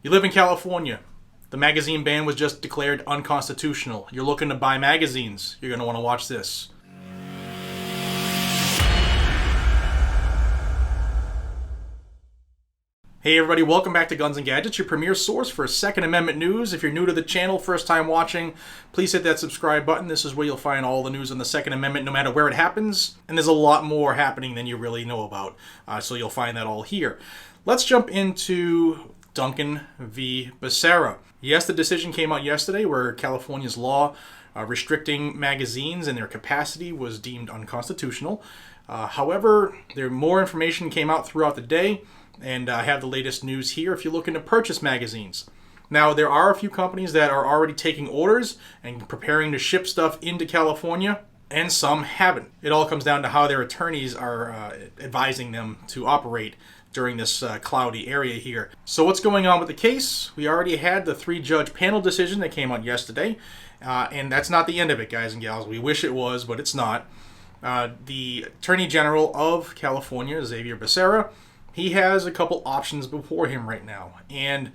You live in California. The magazine ban was just declared unconstitutional. You're looking to buy magazines. You're going to want to watch this. Hey everybody, welcome back to Guns and Gadgets, your premier source for Second Amendment news. If you're new to the channel, first time watching, please hit that subscribe button. This is where you'll find all the news on the Second Amendment, no matter where it happens. And there's a lot more happening than you really know about, so you'll find that all here. Let's jump into Duncan v. Becerra. Yes, the decision came out yesterday where California's law restricting magazines and their capacity was deemed unconstitutional. However, more information came out throughout the day, and I have the latest news here if you're looking to purchase magazines. Now, there are a few companies that are already taking orders and preparing to ship stuff into California, and some haven't. It all comes down to how their attorneys are advising them to operate during this cloudy area here. So what's going on with the case? We already had the 3-judge panel decision that came out yesterday, and that's not the end of it, guys and gals. We wish it was, but it's not. The Attorney General of California, Xavier Becerra, he has a couple options before him right now, and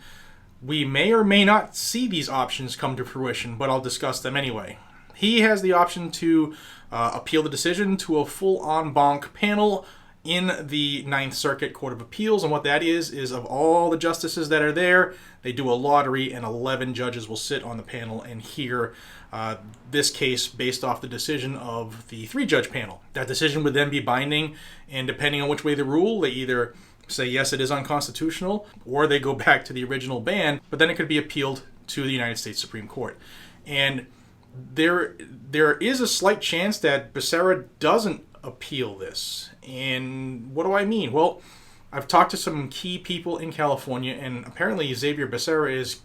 we may or may not see these options come to fruition, but I'll discuss them anyway. He has the option to appeal the decision to a full en banc panel in the Ninth Circuit Court of Appeals, and what that is of all the justices that are there, they do a lottery, and 11 judges will sit on the panel and hear this case based off the decision of the 3-judge panel. That decision would then be binding, and depending on which way they rule, they either say yes, it is unconstitutional, or they go back to the original ban, but then it could be appealed to the United States Supreme Court. And there is a slight chance that Becerra doesn't appeal this. And what do I mean? Well, I've talked to some key people in California, and apparently Xavier Becerra is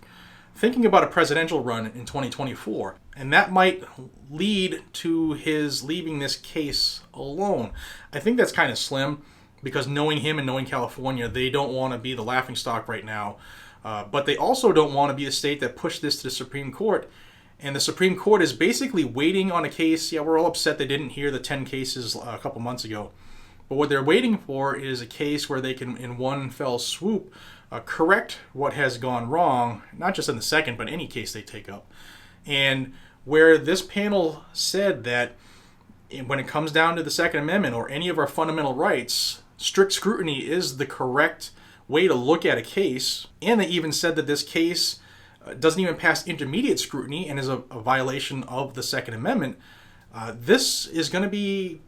thinking about a presidential run in 2024, and that might lead to his leaving this case alone. I think that's kind of slim, because knowing him and knowing California, they don't want to be the laughingstock right now, but they also don't want to be a state that pushed this to the Supreme Court. And the Supreme Court is basically waiting on a case. Yeah, we're all upset they didn't hear the 10 cases a couple months ago. But what they're waiting for is a case where they can, in one fell swoop, correct what has gone wrong, not just in the second, but any case they take up. And where this panel said that when it comes down to the Second Amendment or any of our fundamental rights, strict scrutiny is the correct way to look at a case. And they even said that this case doesn't even pass intermediate scrutiny and is a violation of the Second Amendment. This is going to be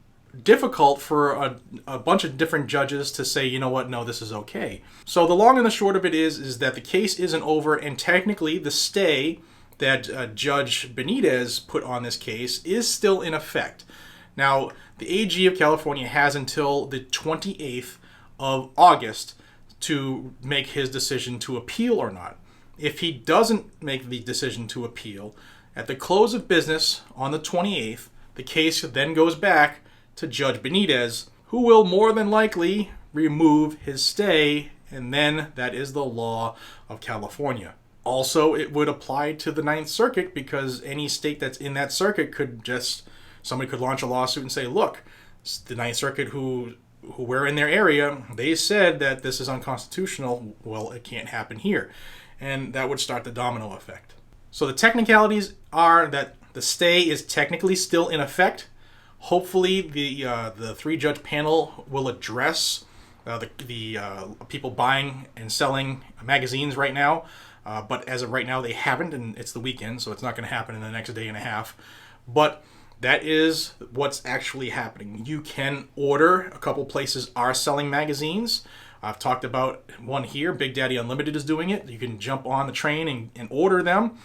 difficult for a bunch of different judges to say, you know what, no, this is okay. So the long and the short of it is that the case isn't over, and technically the stay that Judge Benitez put on this case is still in effect. Now, the AG of California has until the 28th of August to make his decision to appeal or not. If he doesn't make the decision to appeal, at the close of business on the 28th, the case then goes back to Judge Benitez, who will more than likely remove his stay, and then that is the law of California. Also, it would apply to the Ninth Circuit, because any state that's in that circuit somebody could launch a lawsuit and say, look, the Ninth Circuit who were in their area, they said that this is unconstitutional. Well, it can't happen here. And that would start the domino effect. So the technicalities are that the stay is technically still in effect. Hopefully the 3-judge panel will address the people buying and selling magazines right now. But as of right now, they haven't, and it's the weekend, so it's not going to happen in the next day and a half. But that is what's actually happening. You can order. A couple places are selling magazines. I've talked about one here. Big Daddy Unlimited is doing it. You can jump on the train and order them.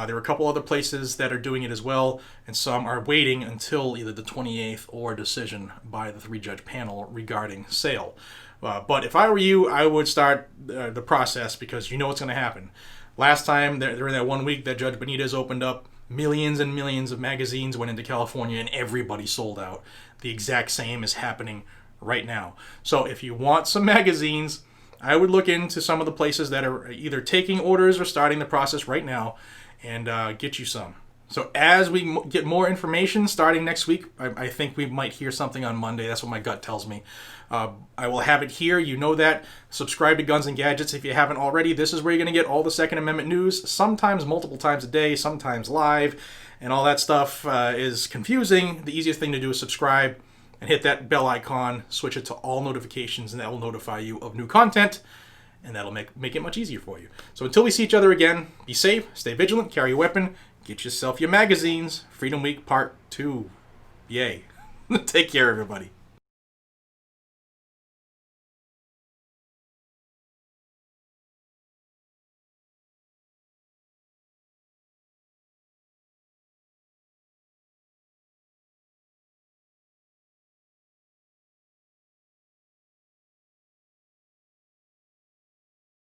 There are a couple other places that are doing it as well, and some are waiting until either the 28th or a decision by the 3-judge panel regarding sale. But if I were you, I would start the process, because you know what's going to happen. Last time, during that 1 week that Judge Benitez opened up, millions and millions of magazines went into California, and everybody sold out. The exact same is happening right now. So if you want some magazines, I would look into some of the places that are either taking orders or starting the process right now, and get you some. So as we get more information starting next week, I think we might hear something on Monday. That's what my gut tells me. I will have it here. You know that. Subscribe to Guns and Gadgets if you haven't already. This is where you're going to get all the Second Amendment news, sometimes multiple times a day, sometimes live, and all that stuff is confusing. The easiest thing to do is subscribe and hit that bell icon, switch it to all notifications, and that will notify you of new content, and that'll make it much easier for you. So until we see each other again, be safe, stay vigilant, carry a weapon, get yourself your magazines. Freedom Week Part 2. Yay. Take care, everybody.